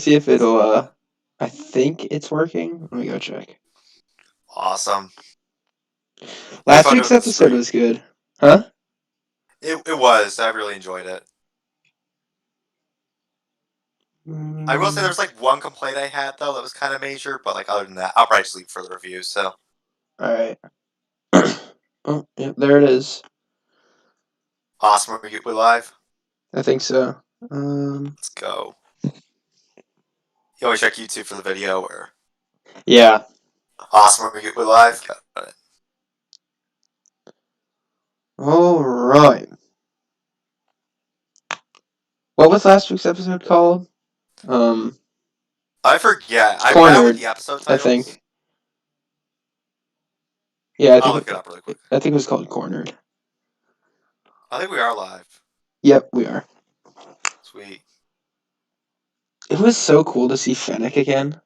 See if it'll, I think it's working. Let me go check. Awesome. We had Last fun week's doing the episode stream. was good. Huh? It was. I really enjoyed it. I will say Mm, there's like one complaint I had though that was kind of major, but like other than that, I'll probably just leave for the review. So alright. Oh, yeah, there it is. awesome. We live. I think so. Um, Let's go. You always check YouTube for the video or yeah. awesome. We live. Got it. Alright. What was last week's episode called? Um, I forget. I bad with Cornered, the episode I titles. think. Yeah, I'll look it up really quick. I think it was called Cornered. I think we are live. Yep, we are. Sweet. It was so cool to see Fennec again.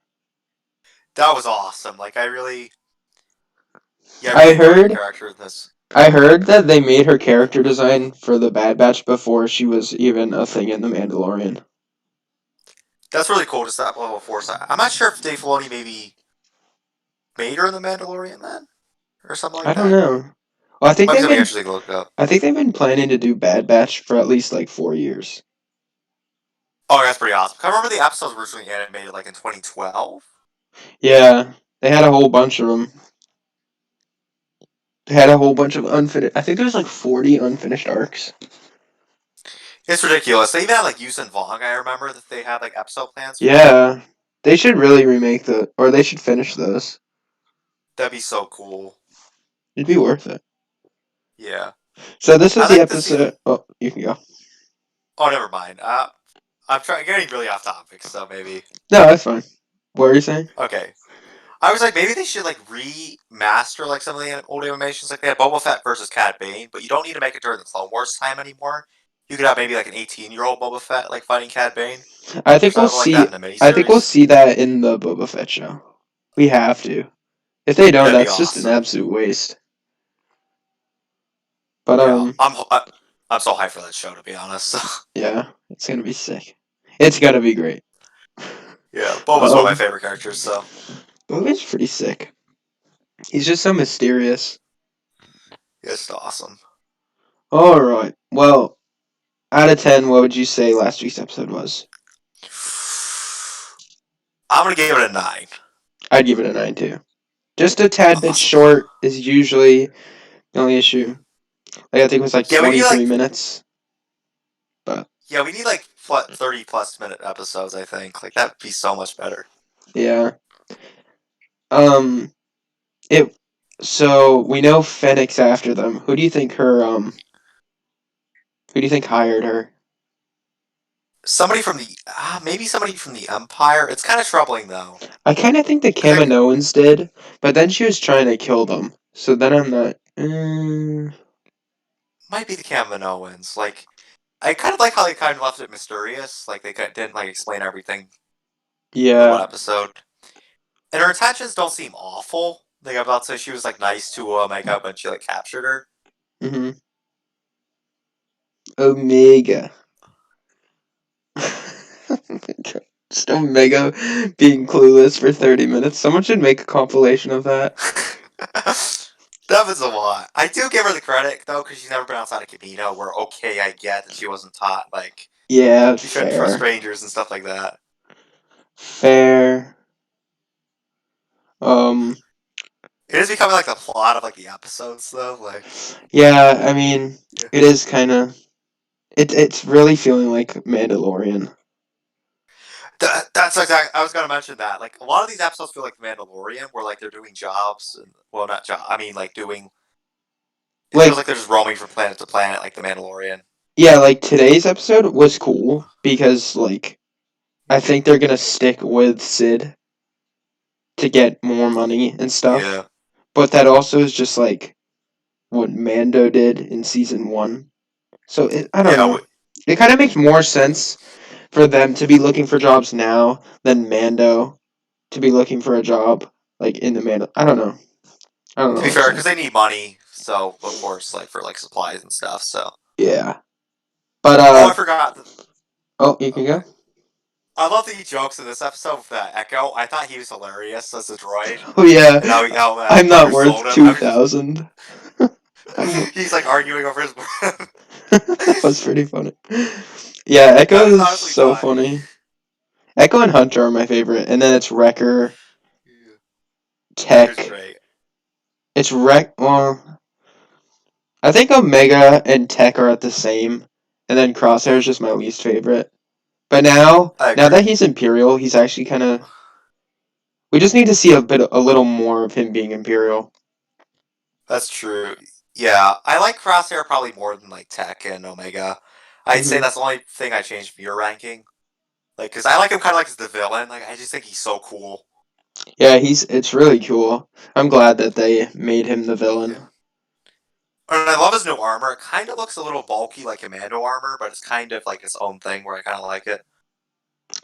That was awesome. Like I really, yeah, I I really enjoyed her heard character in this. I heard that they made her character design for the Bad Batch before she was even a thing in The Mandalorian. That's really cool. Just that level of foresight. I'm not sure if Dave Filoni maybe made her in the Mandalorian then, or something I like don't that. know. Well, Might be something interesting to look up. I think they've been planning to do Bad Batch for at least like 4 years. Oh, that's pretty awesome. I remember the episodes were originally animated like in 2012. Yeah, they had a whole bunch of them. They had a whole bunch of unfinished. I think there was like 40 unfinished arcs. It's ridiculous. They even had like Yusen Vong. I remember that they had like episode plans for. Yeah, they should really remake or they should finish those. That'd be so cool. It'd be worth it. Yeah, So this I was the like to see the. episode. Oh, you can go. Oh, never mind. I'm trying getting really off topic, so maybe. No, that's fine. What are you saying? Okay, I was like, maybe they should like remaster like some of the old animations. Like they had Boba Fett versus Cad Bane, but you don't need to make it during the Clone Wars time anymore. You could have maybe like an 18-year-old Boba Fett like fighting Cad Bane I or think we'll something like that in see. a I think we'll miniseries. see that in the Boba Fett show. We have to. If they don't, That'd be that's just an awesome. absolute waste. But Yeah, I'm so hyped for that show to be honest. yeah, it's gonna be sick. It's gonna be great. Yeah, Boba's one of my Um, favorite characters. So Boba's pretty sick. He's just so mysterious. it's awesome. All right. Well, out of 10, what would you say last week's episode was? I'm gonna give it a 9. I'd give it a 9 too. Just a tad bit Awesome. short is usually the only issue. Like I think it was like Yeah, we need 23 like minutes. But 30 plus minute episodes. I think like that'd be so much better. yeah. Um it so we know Fennec's after them. Who do you think hired her? Somebody from the maybe somebody from the Empire. It's kind of troubling though, I kind of think the because like Kaminoans did, but then she was trying to kill them. So then I'm not. might be the Kaminoans. Like I kind of like how they kind of left it mysterious. Like they didn't like explain everything in the one Yeah. episode. And her intentions don't seem awful. Like I'm about to say, she was like nice to Makeup when she like captured her. Hmm. Omega. Just Omega being clueless for 30 minutes. Someone should make a compilation of that. That was a lot. I do give her the credit though, because she's never been outside of Camino. Where okay, I get that she wasn't taught like Yeah, she shouldn't trust fair. strangers and stuff like that. Fair. Um, It is becoming like the plot of like the episodes though. Like yeah, I mean, yeah. it is kind of. It's really feeling like Mandalorian. That's exactly. I was gonna mention that. Like a lot of these episodes feel like Mandalorian, where like they're doing jobs and well, not job. I mean, like doing. It feels Like, like they're just roaming from planet to planet, like the Mandalorian. yeah, like today's episode was cool because, like, I think they're gonna stick with Sid to get more money and stuff. Yeah. But that also is just like what Mando did in season one. So I don't Yeah. know. It kind of makes more sense for them to be looking for jobs now than Mando to be looking for a job like in the Mando. I don't know. I don't know To be what I'm fair, saying. because they need money, so of course, like for like supplies and stuff. So. Yeah. But Oh, I forgot. oh, you can go. Okay. I love the jokes in this episode with that Echo. I thought he was hilarious as a droid, Oh yeah, and how I'm not Thunder worth sold him. 2,000. I'm. He's like arguing over his breath. That was pretty funny. Yeah, Echo That was is honestly so funny. funny. Echo and Hunter are my favorite, and then it's Wrecker, Yeah. Wrecker's Tech. great. It's Wreck. Well, I think Omega and Tech are at the same, and then Crosshair is just my least favorite. But I now agree. that he's Imperial, he's actually kind of. We just need to see a little more of him being Imperial. That's true. Yeah, I like Crosshair probably more than like Tech and Omega. I'd say Hmm. that's the only thing I changed from your ranking. Like, cause I like him kind of like as the villain. Like, I just think he's so cool. Yeah, it's really cool. I'm glad that they made him the villain. Yeah. And I love his new armor. It kind of looks a little bulky like Commando armor, but it's kind of like its own thing where I kind of like it.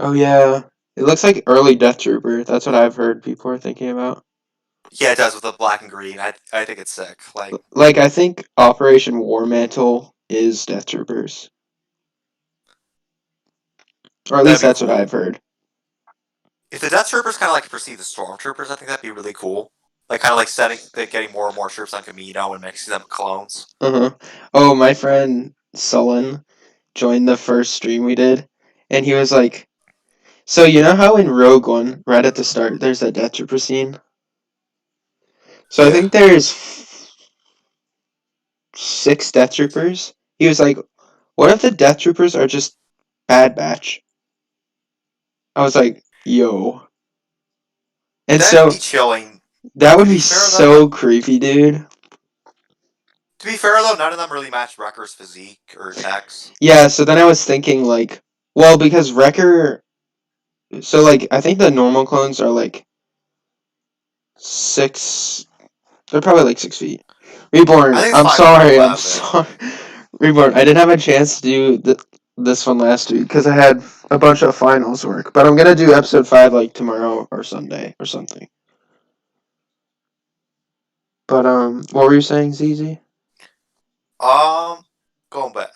Oh yeah, it looks like early Death Trooper. That's what I've heard people are thinking about. Yeah, it does with the black and green. I think it's sick. Like, Like I think Operation War Mantle is Death Troopers, or at least that'd be that's what I've cool. heard. If the Death Troopers kind of like perceive the Stormtroopers, I think that'd be really cool. Like, kind of like getting more and more troops on Camino and mixing them with clones. Uh huh. Oh, my friend Sullen joined the first stream we did, and he was like, "So you know how in Rogue One, right at the start, there's that Death Trooper scene? So I Yeah. think there's 6 Death Troopers." He was like, "What if the Death Troopers are just Bad Batch?" I was like, "Yo." And That'd be so chilling. that would To be be fair, though, so creepy, dude. none of them really match Wrecker's physique or Tech's. Yeah, so then I was thinking like, well, because Wrecker, so like I think the normal clones are like 6. They're probably like 6 feet. I Reborn. think it's I'm five to sorry. I'm 11. sorry. Reborn. I didn't have a chance to do this one last week because I had a bunch of finals work. But I'm gonna do episode 5 like tomorrow or Sunday or something. But what were you saying, ZZ? Um, going back.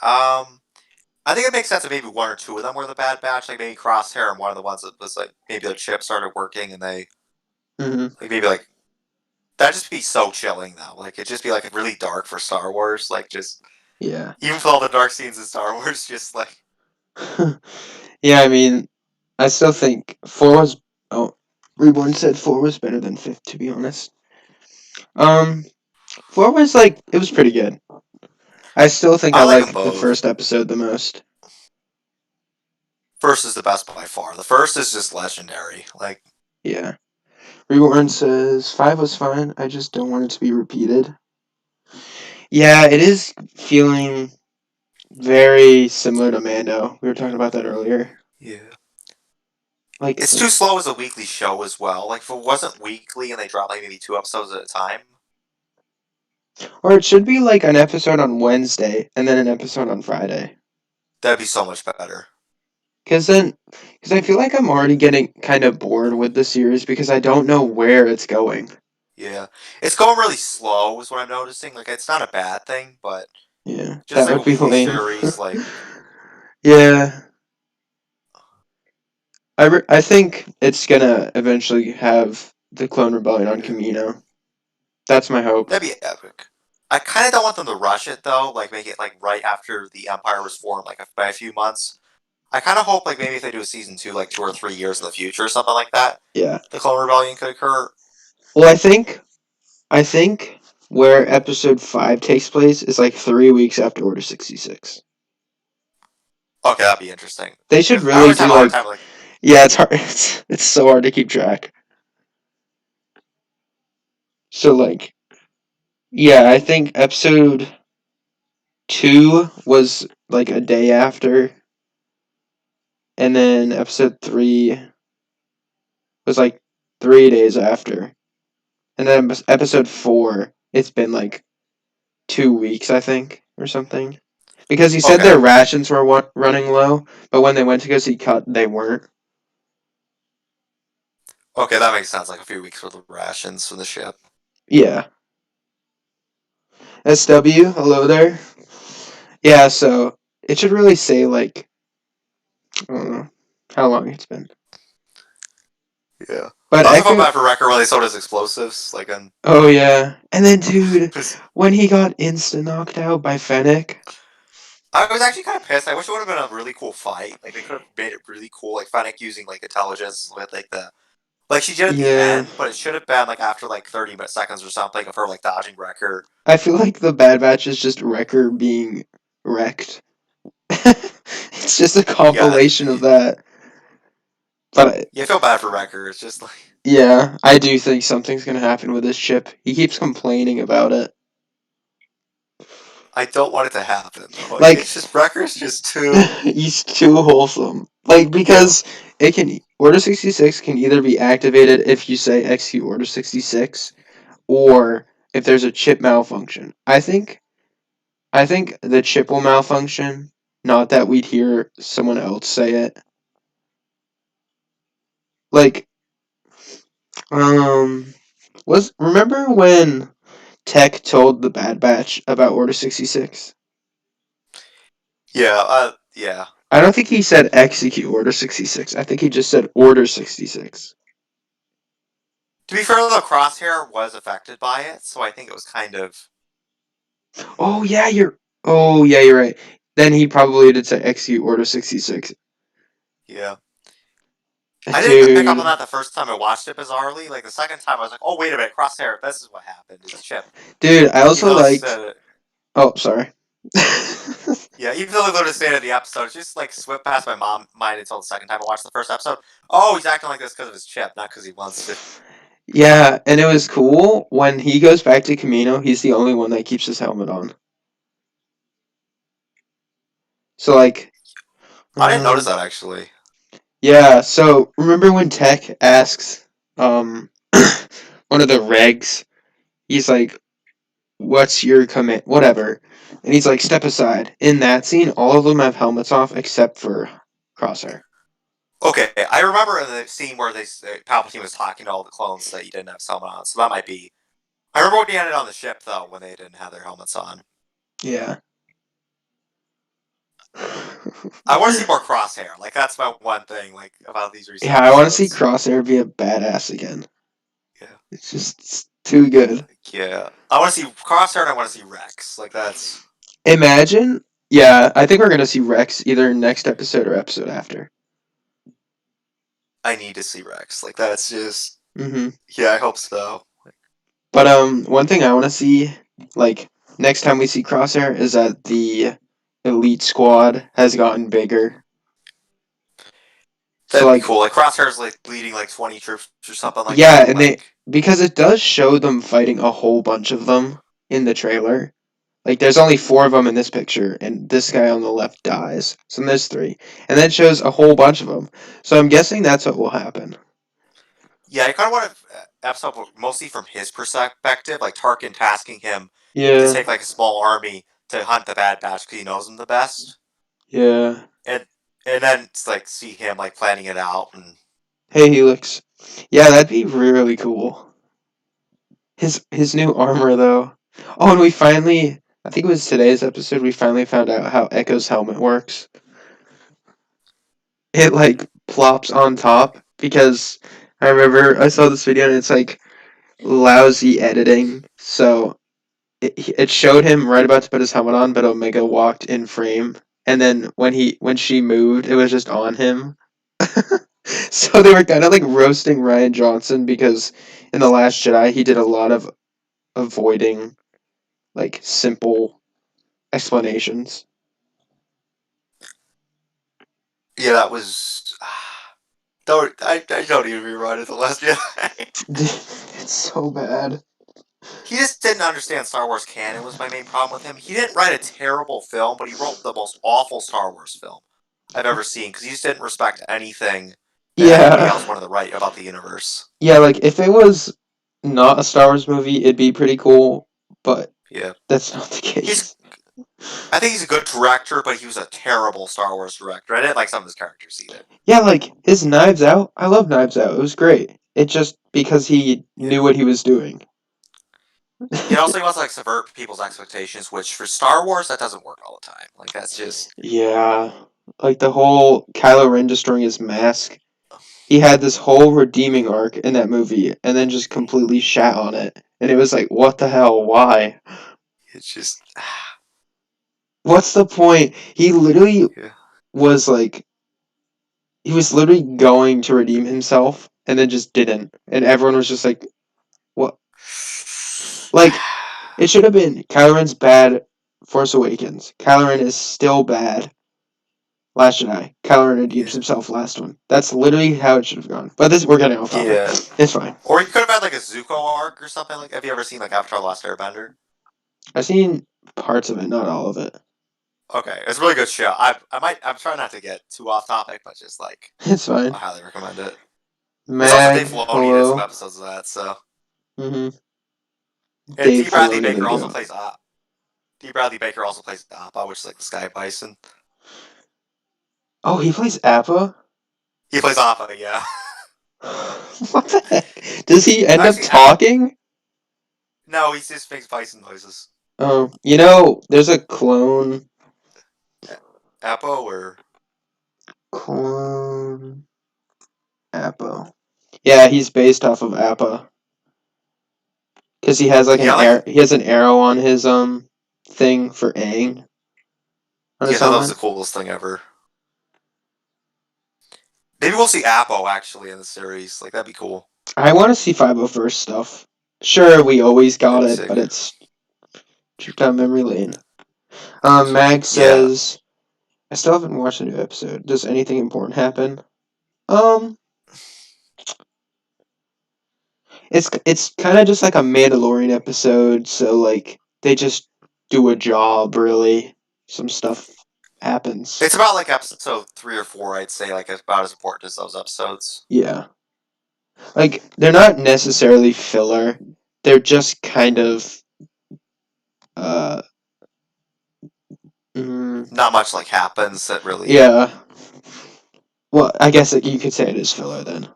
I think it makes sense that maybe one or two of them were the Bad Batch. Like maybe Crosshair and one of the ones that was like maybe the chip started working and they Mm-hmm. like maybe like that'd just be so chilling though. Like it'd just be like really dark for Star Wars. Like just Yeah. even for all the dark scenes in Star Wars, just like Yeah. I mean, I still think 4 was. Oh, Reborn said 4 was better than 5th. To be honest. Um, 4 was like it was pretty good. I still think I I like them like the both. first episode the most. First is the best by far. The first is just legendary. Like Yeah. Reborn says 5 was fine. I just don't want it to be repeated. Yeah, it is feeling very similar to Mando. We were talking about that earlier. yeah. Like, It's too slow as a weekly show as well. Like if it wasn't weekly and they dropped like maybe 2 episodes at a time, or it should be like an episode on Wednesday and then an episode on Friday. that'd be so much better. Because I feel like I'm already getting kind of bored with the series because I don't know where it's going. Yeah. It's going really slow is what I'm noticing. Like it's not a bad thing, but Yeah, just that like a would be weekly lame. series, like Yeah, I think it's gonna eventually have the Clone Rebellion on yeah. Camino. That's my hope. That'd be epic. I kind of don't want them to rush it though, like make it like right after the Empire was formed, like by a few months. I kind of hope like maybe if they do a season 2, like 2 or 3 years in the future or something like that, Yeah. the Clone Rebellion could occur. Well, I think where episode 5 takes place is like 3 weeks after Order 66. Okay, that'd be interesting. They should Because I really always have do a hard like, time like yeah, it's hard. It's so hard to keep track. So like, yeah, I think episode 2 was like a day after, and then episode 3 was like 3 days after, and then episode 4 it's been like 2 weeks, I think, or something. Because he said their okay, rations were running low, but when they went to go see Cut, they weren't. okay, that makes sense. Like a few weeks worth of rations from the ship. Yeah. SW, hello there. Yeah, so it should really say like I don't know. how long it's been. Yeah. But I also felt Echo, bad for Wrecker when they sold his explosives, like on oh yeah, and then dude, because when he got insta knocked out by Fennec, I was actually kind of pissed. I wish it would have been a really cool fight. Like they could have made it really cool, like Fennec using like intelligence with like the like she did at the yeah, end, but it should have been like after like 30 seconds or something of her like dodging Wrecker. I feel like the Bad Batch is just Wrecker being wrecked. It's just a Yeah, compilation of that. But you feel bad for Wrecker. It's just like yeah, I do think something's gonna happen with this chip. He keeps complaining about it. I don't want it to happen though. Like Like it's just Wrecker's just too. he's too wholesome. Like Yeah, because it can Order 66 can either be activated if you say execute Order 66 or if there's a chip malfunction. I think the chip will malfunction, not that we'd hear someone else say it. Like um was remember when Tech told the Bad Batch about Order 66? yeah, yeah. I don't think he said execute Order 66. I think he just said Order 66. To be fair though, Crosshair was affected by it, so I think it was kind of Oh yeah, you're right. Then he probably did say execute Order 66. yeah. I didn't pick up on Dude. that the first time I watched it bizarrely. Like the second time, I was like, "Oh, wait a minute, Crosshair! This is what happened. It's Chip." Dude, I Even also though they liked. said it, Oh, sorry. yeah. Even though they literally said it in the episode, it just like swept past my mind until the second time I watched the first episode. Oh, he's acting like this because of his Chip, not because he wants to. Yeah, and it was cool when he goes back to Camino, he's the only one that keeps his helmet on. So like I didn't notice um that actually. yeah, so remember when Tech asks um one of the regs, he's like, "What's your command?" Whatever. And he's like, "Step aside." In that scene, all of them have helmets off except for Crosshair. Okay, I remember in the scene where Palpatine was talking to all the clones that he didn't have his helmet on, so that might be. I remember when he ended on the ship though, when they didn't have their helmets on. Yeah. I want to see more Crosshair. Like that's my one thing like about these recent Yeah, I want to see episodes. Crosshair be a badass again. Yeah. It's just too good. Yeah, I want to see Crosshair and I want to see Rex. Like that's Imagine, yeah, I think we're gonna see Rex either next episode or episode after. I need to see Rex. Like that's just hmm yeah. I hope so. But one thing I want to see, like next time we see Crosshair, is that the elite squad has gotten bigger. So That'd be like, cool. Like Crosshair's like leading like 20 troops or something like yeah, that. and they Like because it does show them fighting a whole bunch of them in the trailer. Like, there's only four of them in this picture, and this guy on the left dies. So there's three, and then it shows a whole bunch of them. So I'm guessing that's what will happen. yeah, I kind of want to episode mostly from his perspective. Like Tarkin tasking him to Yeah, take like a small army to hunt the Bad Batch because he knows them the best, yeah. and then it's like see him like planning it out and Hey, Helix. Yeah, that'd be really cool. His new armor though. Oh, and we finally, I think it was today's episode, we finally found out how Echo's helmet works. It like plops on top because I remember I saw this video and it's like lousy editing. So it showed him right about to put his helmet on, but Omega walked in frame, and then when she moved, it was just on him. So they were kind of like roasting Ryan Johnson because in the Last Jedi he did a lot of avoiding like simple explanations. yeah, that was. Don't I don't even rewrite it the last Jedi. It's so bad. He just didn't understand Star Wars canon was my main problem with him. He didn't write a terrible film, but he wrote the most awful Star Wars film I've ever seen because he just didn't respect anything that anybody Yeah, else wanted to write about the universe. yeah. Like if it was not a Star Wars movie, it'd be pretty cool, but Yeah. that's not the He's case. I think he's a good director, but he was a terrible Star Wars director. I didn't like some of his characters either. Yeah, like his Knives Out. I love Knives Out. It was great. It just because he Yeah. knew what he was doing. Yet also he wants to like subvert people's expectations, which for Star Wars that doesn't work all the time. Like that's just Yeah. Like the whole Kylo Ren destroying his mask. He had this whole redeeming arc in that movie, and then just completely shat on it. And it was like, what the hell? Why? It's just What's the point? He literally yeah. was like, he was literally going to redeem himself, and then just didn't. And everyone was just like, what? Like, it should have been Kylo Ren's bad. Force Awakens. Kylo Ren is still bad. Last Jedi. Kylo Ren redeems Yeah. himself. Last one. That's literally how it should have gone. But this, we're getting off topic. Yeah. It's fine. Or you could have had like a Zuko arc or something like. Have you ever seen like Avatar: The Last Airbender? I've seen parts of it, not all of it. Okay, it's a really good show. I'm trying not to get too off topic, but just like It's I fine. highly recommend it. It's also Mag, Dave Filoni did some hello. episodes of that, so Mm-hmm. and Dave Filoni the goat. D. Bradley Baker also plays Appa, which is like the Sky Bison. Oh, he plays Appa? He plays Appa, yeah. What the heck? Does he end up Actually, talking? no, he just makes bison noises. Oh, there's a clone. Appa or Clone Appa. Yeah, he's based off of Appa. Because he has like yeah, like he has an arrow on his thing for Aang on yeah, his I thought that was the helmet. coolest thing ever. Maybe we'll see Appo actually in the series. Like that'd be cool. I want to see 501st stuff. Sure, we always got That'd be it, sick. but it's trip down memory lane. Mag Yeah, says, I still haven't watched a new episode. Does anything important happen? Um, it's kind of just like a Mandalorian episode, so like they just do a job really. Some stuff happens. it's about like episode 3 or 4. I'd say like about as important as those episodes. Yeah. Like they're not necessarily filler. They're just kind of uh mm, Not much like happens that really. yeah. Well, I guess you could say it is filler then.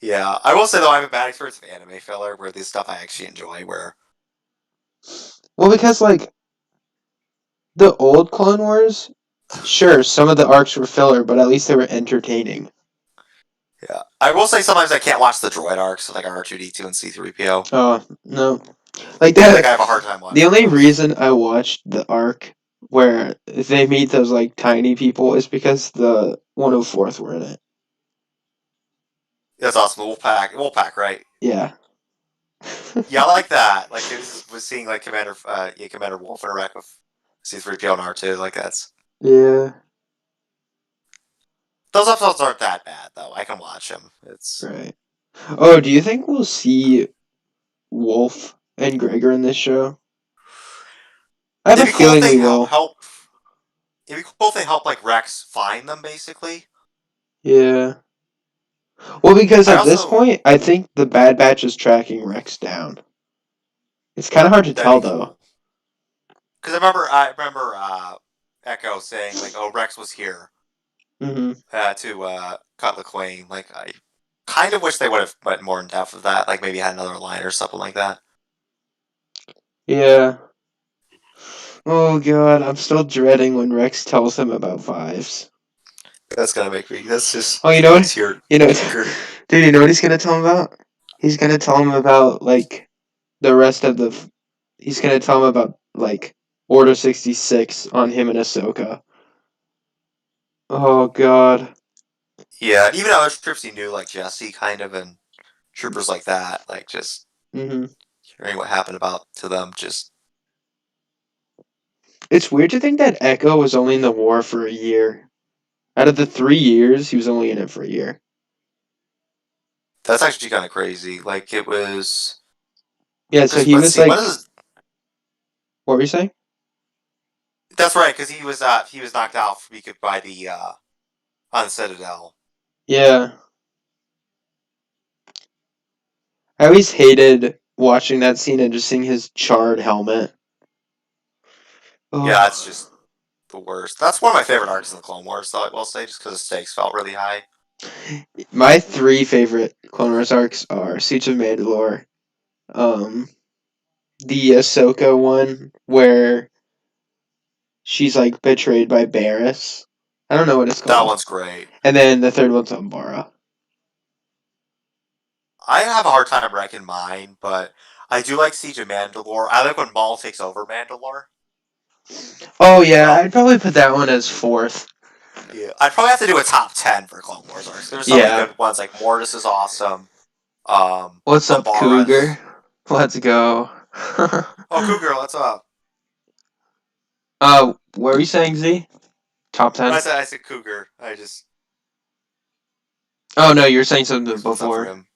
Yeah, I will say though I have a bad experience with anime filler where this stuff I actually enjoy. Where Well, because like the old Clone Wars, sure, some of the arcs were filler, but at least they were entertaining. yeah, I will say sometimes I can't watch the droid arcs like R2D2 and C3PO. Oh, no. Like Like that, I have a hard time the watching only those. reason I watched the arc where they meet those like tiny people is because the 104th were in it. That's awesome. Wolfpack, right? Yeah. Yeah, I like that. Like this was seeing like Commander Wolf interact with C3PO and R2. Like that's Yeah, those episodes aren't that bad though. I can watch them. It's right. Oh, do you think we'll see Wolf and Gregor in this show? I have a it'd be cool if feeling they we will. help. It'd be cool if they help like Rex find them basically. Yeah. Well, because I at this also point, I think the Bad Batch is tracking Rex down. It's kind of hard to that'd tell, be though. cool because I remember Echo saying like, "Oh, Rex was here Hmm. to cut LaQuain." Like I kind of wish they would have went more in depth of that. Like maybe had another line or something like that. Yeah. Oh god, I'm still dreading when Rex tells him about Fives. That's gonna make me. That's just Oh, tear you know, jerker. dude, you know what he's gonna tell him about? He's gonna tell him about like the rest of the. He's gonna tell him about like Order 66 on him and Ahsoka. Oh god. Yeah, even other troops he knew, like Jesse, kind of, and troopers like that, like just Hmm. hearing what happened about to them, just It's weird to think that Echo was only in the war for a year. Out of the 3 years, he was only in it for a year. that's actually kind of crazy. Like it was, Yeah, so because he let's was see, when like, is what were you saying? that's right, because he was knocked out by the on the Citadel. Yeah. I always hated watching that scene and just seeing his charred helmet. Yeah, it's Oh. just the worst. That's one of my favorite arcs in the Clone Wars, though I will say, just because the stakes felt really high. My three favorite Clone Wars arcs are Siege of Mandalore, um, the Ahsoka one where she's like betrayed by Barris. I don't know what it's That called. one's great. And then the third one's Umbara. I have a hard time ranking mine, but I do like Siege of Mandalore. I like when Maul takes over Mandalore. Oh yeah, I'd probably put that one as fourth. Yeah, I'd probably have to do a top 10 for Clone Wars arcs. There's so many Yeah. good ones. Like Mortis is awesome. What's up, Cougar? Umbara's. Let's go. Oh, Cougar, what's up? What were you saying, Z? Top 10? I said Cougar. I just Oh no, you were saying something what's up for before. him.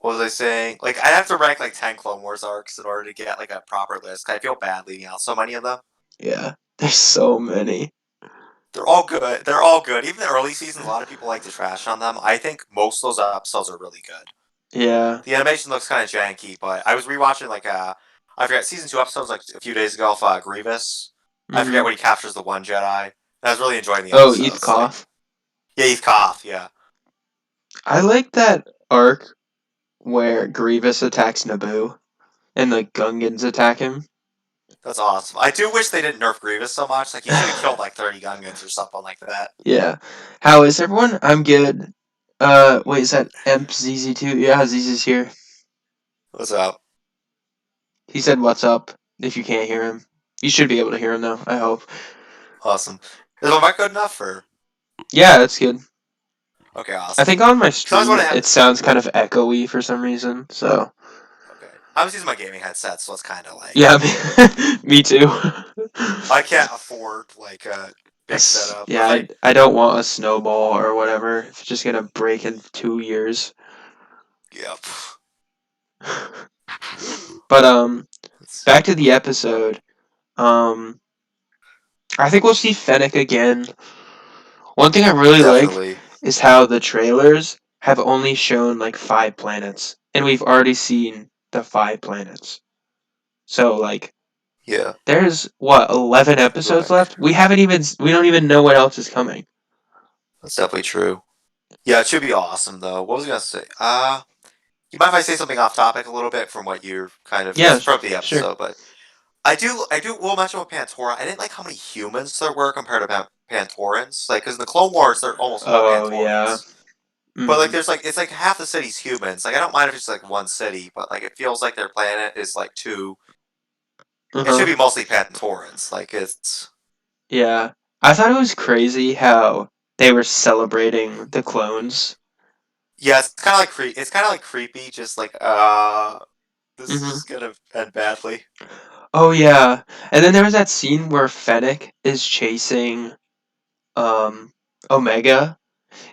What was I saying? Like I'd have to rank like 10 Clone Wars arcs in order to get like a proper list. I feel bad leaving out so many of them. Yeah, there's so many. They're all good. They're all good. Even the early seasons, a lot of people like to trash on them. I think most of those episodes are really good. Yeah. The animation looks kind of janky, but I was rewatching like I forget season 2 episodes like a few days ago of Grievous. I forget Mhm. when he captures the one Jedi. I was really enjoying the Oh, Eth episodes. Like Koth. yeah, he's Koth. Yeah, I like that arc where Grievous attacks Naboo and the Gungans attack him. that's awesome. I do wish they didn't nerf Grievous so much. Like he should have killed like 30 Gungans or something like that. Yeah. How is everyone? I'm good. Wait, is that Emp ZZ2? Yeah, ZZ's here. What's up? He said, "What's up?" If you can't hear him, you should be able to hear him though. I hope. Awesome. Is my mic good enough for? Yeah, that's good. Okay, I awesome. think on my Because I was stream want to have. it sounds kind of echoey for some reason. So Okay, I was using my gaming headset, so it's kind of like yeah, me too. I can't afford like a big setup. Yeah, I don't want a snowball or whatever. It's just gonna break in 2 years. Yep. But It's back to the episode. Um, I think we'll see Fennec again. One thing I really like definitely. is how the trailers have only shown like 5 planets, and we've already seen the 5 planets. So like, Yeah. there's what 11 Let me go episodes back. left. We don't even know what else is coming. That's definitely true. Yeah, it should be awesome though. What was I gonna say? You mind if I say something off topic a little bit from what you're kind of? It's Yeah, from the sure. episode, but I do. Will mention with Pantora. I didn't like how many humans there were compared to Pantorans. Like, because in the Clone Wars, they're almost all Oh yeah. Pantorians. But like, Hmm. there's like it's like half the city's humans. Like, I don't mind if it's like one city, but like, it feels like their planet is like two. Uh It should huh. be mostly Pantorans. Like, it's Yeah. I thought it was crazy how they were celebrating the clones. yeah. It's kind of like creepy. Just like this Hmm. is gonna end badly. Oh yeah. And then there was that scene where Fennec is chasing um Omega.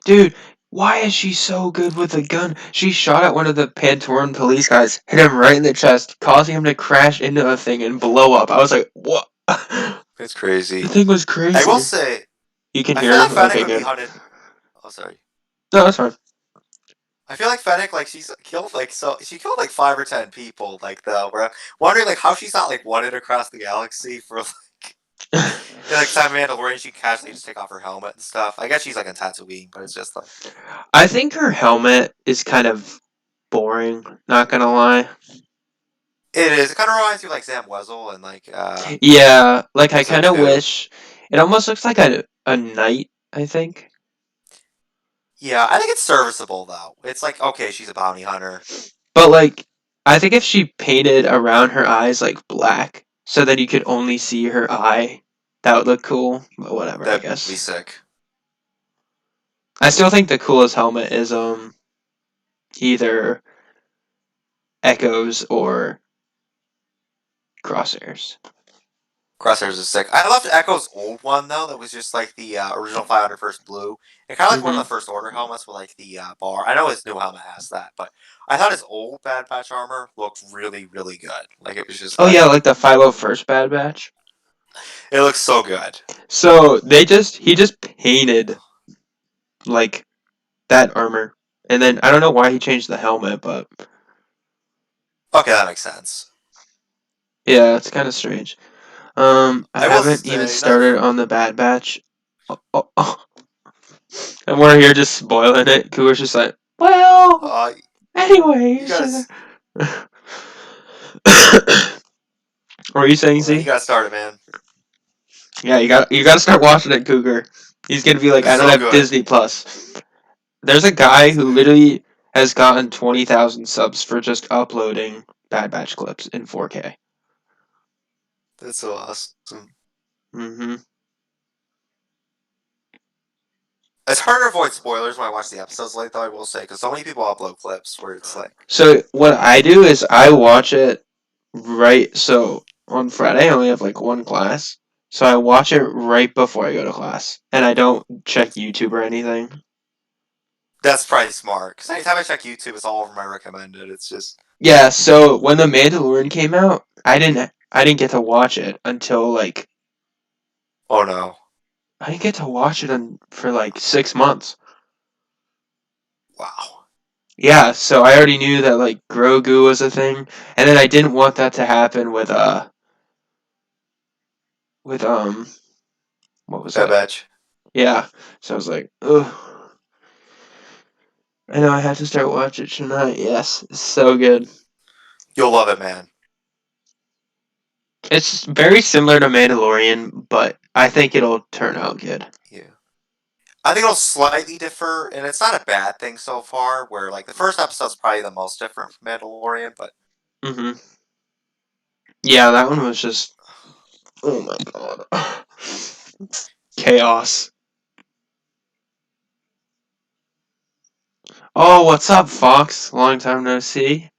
Dude, why is she so good with a gun? She shot at one of the Pantoran police guys, hit him right in the chest, causing him to crash into a thing and blow up. I was like, what? It's The crazy. thing was I will crazy. say, You can I feel hear like him? Fennec Okay, would be good. hunted. Oh, sorry. No, that's fine. I feel like Fennec, like she's killed like so she killed like 5 or 10 people. Like though, we're wondering like how she's not like wanted across the galaxy for like like time Mandalorian. She casually just take off her helmet and stuff. I guess she's like on Tatooine, but it's just like I think her helmet is kind of boring, not gonna lie. it is. It kind of reminds me of like Sam Wessel and like Yeah, like I episode kind of two. wish it almost looks like a knight, I think. Yeah, I think it's serviceable though. It's like okay, she's a bounty hunter. But like I think if she painted around her eyes like black so then you could only see her eye, that would look cool, but whatever, I That'd be guess. sick. I still think the coolest helmet is either Echoes or Crosshairs. Crosshairs is sick. I loved Echo's old one though. That was just like the original 500 first blue. It kind of like one of the Mhm. first order helmets with like the bar. I know his new helmet has that, but I thought his old Bad Batch armor looked really, really good. Like it was just Oh yeah, like like the 501st Bad Batch. it looks so good. So he just painted like that armor. And then I don't know why he changed the helmet, but Okay, that makes sense. yeah, it's kind of strange. I I will haven't even say another. started on the Bad Batch. Oh. And we're here just spoiling it. Cooper's just like, well, Uh, you anyways. gotta. What are you saying, Well, then you Z? gotta start it, man. Yeah, you got to start watching it, Cougar. He's gonna be like, It's I don't so have good. Disney Plus. There's a guy who literally has gotten 20,000 subs for just uploading Bad Batch clips in 4K. That's so awesome. Hmm. It's hard to avoid spoilers when I watch the episodes late, though, I will say, because so many people upload clips where it's like, So what I do is I watch it right. So on Friday I only have like one class, so I watch it right before I go to class, and I don't check YouTube or anything. that's probably smart. Because anytime I check YouTube, it's all over my recommended. It's just, Yeah. So when the Mandalorian came out, I didn't get to watch it until like oh no. I didn't get to watch it for like 6 months. Wow. Yeah, so I already knew that like Grogu was a thing, and then I didn't want that to happen with what was Bad that? Batch. Yeah, so I was like, ugh. I know I have to start watching tonight. Yes, it's so good. You'll love it, man. It's very similar to Mandalorian, but I think it'll turn out good. Yeah. I think it'll slightly differ, and it's not a bad thing so far, where, like, the first episode's probably the most different from Mandalorian, but Hmm. Yeah, that one was just, oh my god, chaos. Oh, what's up, Fox? Long time no see.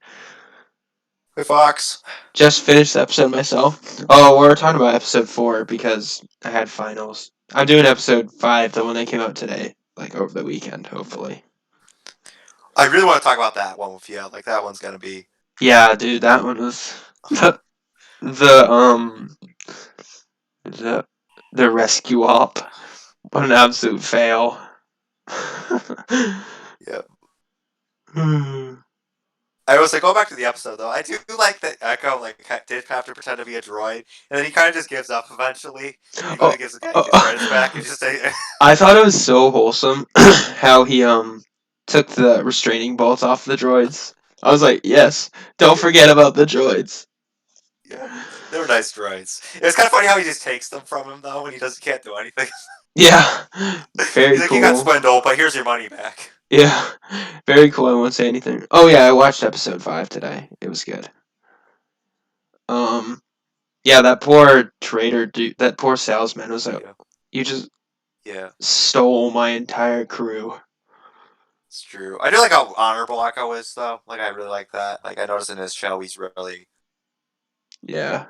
hey, Fox. Just finished the episode myself. Oh, we're talking about episode 4 because I had finals. I'm doing episode 5, the one that came out today, like over the weekend, hopefully. I really want to talk about that one with you. Like, that one's gonna be. Yeah, dude, that one was the the the rescue op. What an absolute fail. Yeah. Hmm. I was like, go back to the episode though. I do like that Echo like did have to pretend to be a droid, and then he kind of just gives up eventually. He Oh, finally gives the guy his credits back and oh, just say, I thought it was so wholesome how he took the restraining bolts off the droids. I was like, yes, don't yeah, forget about the droids. yeah, they were nice droids. It was kind of funny how he just takes them from him though, when he doesn't can't do anything. Yeah, He's very like, you got cool. swindled, but here's your money back. Yeah, very cool. I won't say anything. Oh yeah, I watched episode 5 today. It was good. Um, yeah, that poor trader dude, that poor salesman was like, Yeah, you just yeah, stole my entire crew. it's true. I do like how honorable Echo is though. Like I really like that. Like I noticed in his show, he's really Yeah.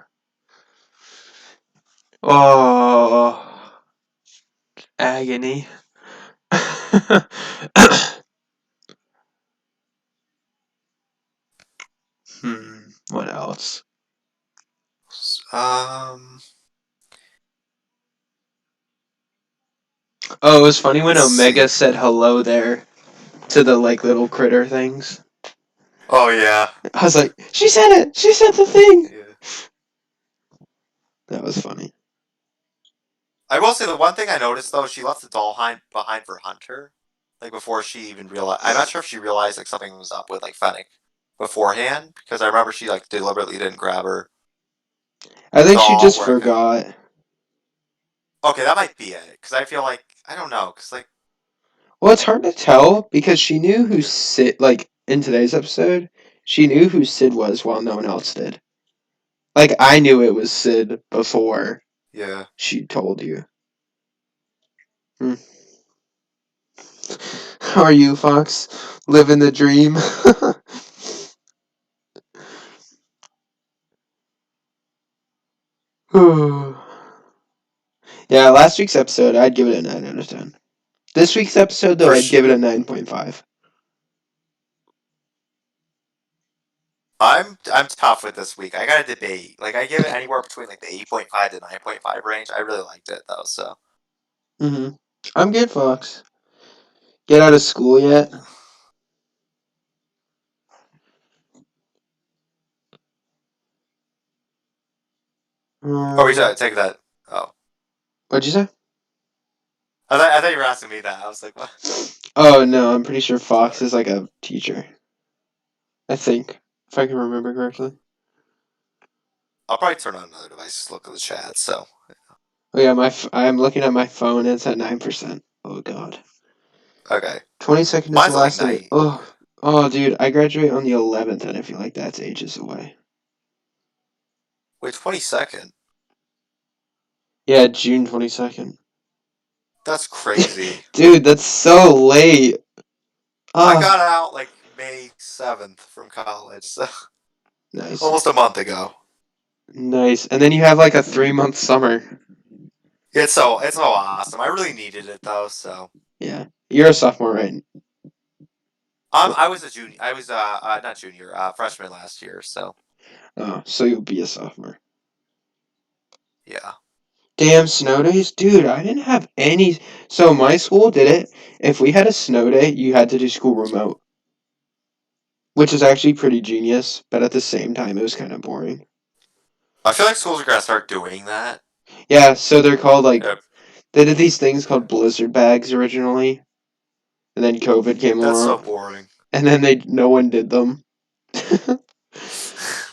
Oh, agony. What else? um. Oh, it was funny when Let's Omega see. said hello there to the like little critter things. Oh yeah, I was like, she said it. She said the thing. yeah. That was funny. I will say the one thing I noticed though, she left the doll behind for Hunter, like before she even realized. I'm not sure if she realized like something was up with like Fennec beforehand, because I remember she like deliberately didn't grab her I think she doll. just Where forgot. okay, that might be it, because I feel like I don't know, because like Well, it's hard to tell because she knew who yeah, Sid, like, in today's episode, she knew who Sid was while no one else did. Like, I knew it was Sid before yeah. she told you. Hmm. How are you, Fox? Living the dream? Yeah, last week's episode, I'd give it a 9 out of 10. This week's episode, though, For I'd give it a 9.5. I'm tough with this week. I got to debate. Like I give it anywhere between like the 8.5 to 9.5 range. I really liked it though. So Mm-hmm. I'm good, Fox. Get out of school yet? oh, we Um, should take that. Oh, what'd you say? I thought you were asking me that. I was like, what? Oh, no, I'm pretty sure Fox Sorry. is like a teacher. I think, if I can remember correctly. I'll probably turn on another device to look at the chat. So Oh yeah, I'm looking at my phone. It's at 9%. Oh god. Okay. 22nd is the Mine's at like last day. 90. Oh, dude, I graduate on the 11th, and I feel like that's ages away. Wait, 22nd? Yeah, June 22nd. That's crazy. Dude, that's so late. I Ah, got out like May 7th from college, so nice, almost a month ago. nice. And then you have like a 3 month summer. It's so awesome. I really needed it though, so Yeah, you're a sophomore, right? I was a junior. I was not junior, freshman last year. So Oh, so you'll be a sophomore. yeah. Damn snow days, dude. I didn't have any. So my school did it. If we had a snow day, you had to do school remote, which is actually pretty genius. But at the same time, it was kind of boring. I feel like schools are gonna start doing that. Yeah, so they're called like Yep. they did these things called blizzard bags originally, and then COVID came That's so along, boring. and then they no one did them.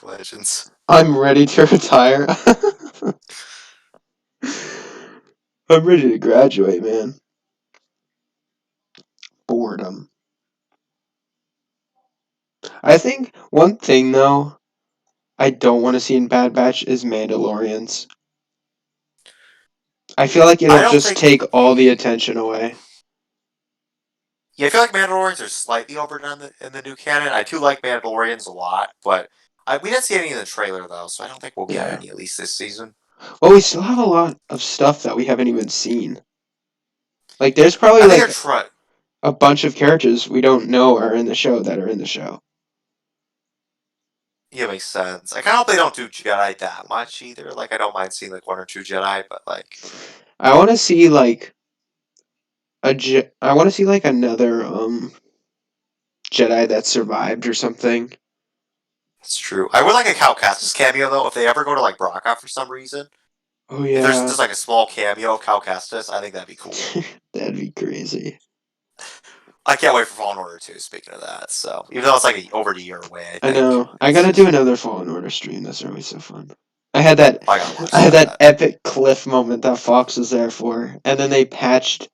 Legends. I'm ready to retire. I'm ready to graduate, man. Boredom. I think one thing though I don't want to see in Bad Batch is Mandalorians. I feel like I it'll don't just think. take all the attention away. Yeah, I feel like Mandalorians are slightly overdone in the new canon. I do like Mandalorians a lot, but we didn't see any in the trailer though, so I don't think we'll get Yeah. any at least this season. Well, we still have a lot of stuff that we haven't even seen. Like, there's probably I think they're like trying. a bunch of characters we don't know are in the show that are in the show. Yeah, makes sense. I kind of hope they don't do Jedi that much either. Like, I don't mind seeing like one or two Jedi, but like, I want to see like I want to see like another Jedi that survived or something. it's true. I would like a Cal Kestis cameo though. If they ever go to like Braca for some reason, Oh if there's yeah, just like a small cameo of Cal Kestis, I think that'd be cool. that'd be crazy. I can't wait for Fallen Order 2, speaking of that. So, even though it's like over a year away, I I think know. I it's gotta do just. another Fallen Order stream. That's always so fun. I had that I gotta I watch had that that. epic cliff moment that Fox was there for, and then they patched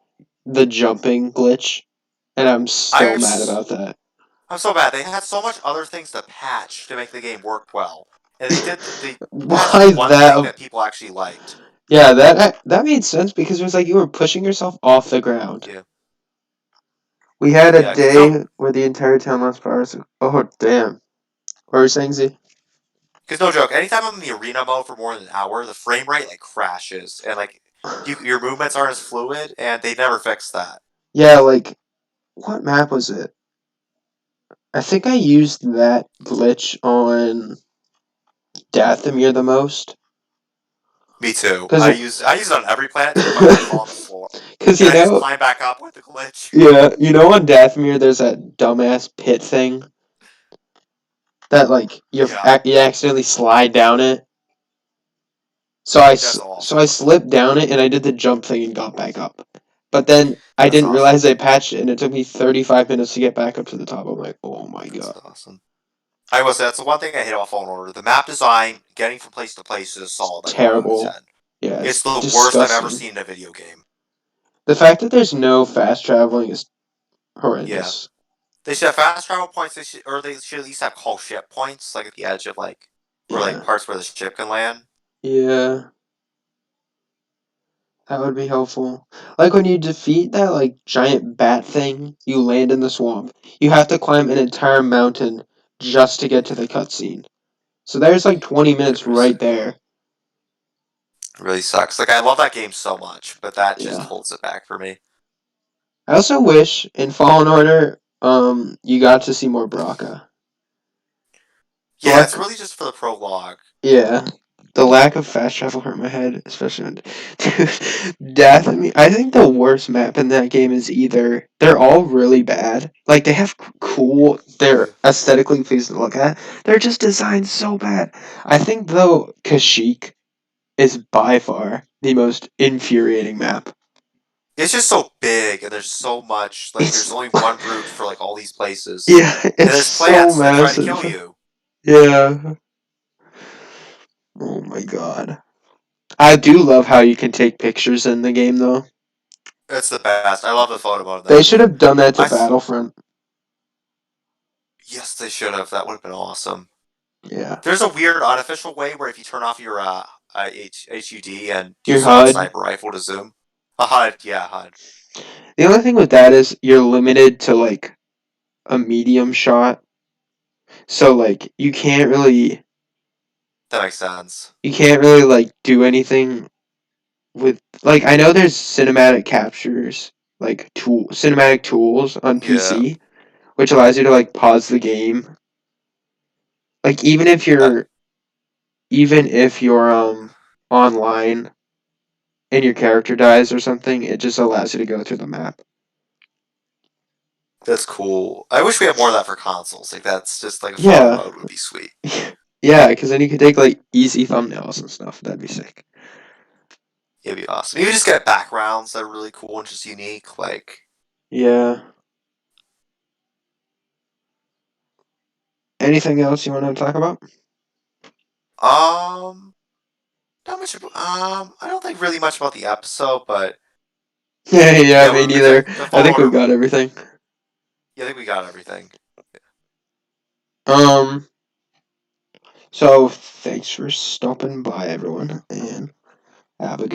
the jumping glitch, and I'm I'm, still mad about that. I'm so bad. They had so much other things to patch to make the game work well. And they patched the Why one thing that? that people actually liked. Yeah, that made sense because it was like you were pushing yourself off the ground. Yeah. We had a Yeah, because no, day where the entire town lost power. So, oh damn! What were you saying, Z? Because no joke, anytime I'm in the arena mode for more than an hour, the frame rate like crashes and like your movements aren't as fluid, and they never fixed that. Yeah, like what map was it? I think I used that glitch on Dathomir the most. Me too. Cause, I use it on every planet to the point where I fall on the floor, cause and I just climb back up with the glitch. on Dathomir there's that dumbass pit thing that like Yeah, you accidentally slide down it. that's So I awful. slipped down it and I did the jump thing and got back up. But then I That's didn't realize awesome. they patched it and it took me 35 minutes to get back up to the top. I'm like, oh my That's god. awesome. I will say that's the one thing I hate about Fallen Order. The map design, getting from place to place, is It's solid like 1 out of terrible. 10. Yeah, It's it's the worst I've ever disgusting. seen in a video game. The fact that there's no fast traveling is Yeah, horrendous. they should have fast travel points. Or they should at least have call ship points, like at the edge of or like Yeah. parts where the ship can land. Yeah. That would be helpful. Like when you defeat that like giant bat thing, you land in the swamp. You have to climb an entire mountain just to get to the cutscene. So there's like 20 It minutes really, right there. it really sucks. Like I love that game so much, but that just Yeah. holds it back for me. I also wish in Fallen Order, you got to see more Braca. The Yeah, lack, it's really just for the prologue. yeah, the lack of fast travel hurt my head, especially on Death. I think the worst map in that game is either they're all really bad. Like they have cool, they're Yeah. aesthetically pleasing to look at. They're just designed so bad. I think though Kashyyyk is by far the most infuriating map. It's just so big, and there's so much. Like, there's It's only one route for like all these places, yeah, and it's there's so plants that try to kill massive. you. Yeah. Oh my god. I do love how you can take pictures in the game, though. It's the best. I love the photo mode in They that should game. have done that to I Battlefront. Yes, they should have. That would have been awesome. Yeah. There's a weird unofficial way where if you turn off your HUD and Your use like a HUD. sniper rifle to zoom, a HUD, yeah, HUD. The only thing with that is you're limited to like a medium shot. So like That makes sense. you can't really like do anything with like I know there's cinematic captures like cinematic tools on Yeah. PC which allows you to like pause the game. Like Uh, even if you're online and your character dies or something, it just allows you to go through the map. that's cool. I wish we had more of that for consoles. Like that's just like a photo Yeah. mode would be sweet. Yeah, because then you could take like easy thumbnails and stuff. That'd be sick. It'd be awesome. You could just get backgrounds that are really cool and just unique. Like, Yeah. Anything else you want to talk about? um, not much. I don't think really much about the episode, but Yeah, yeah, yeah, me we neither. the I photo think we've order. got everything. Yeah, I think we got everything. Um, so thanks for stopping by, everyone, and have a good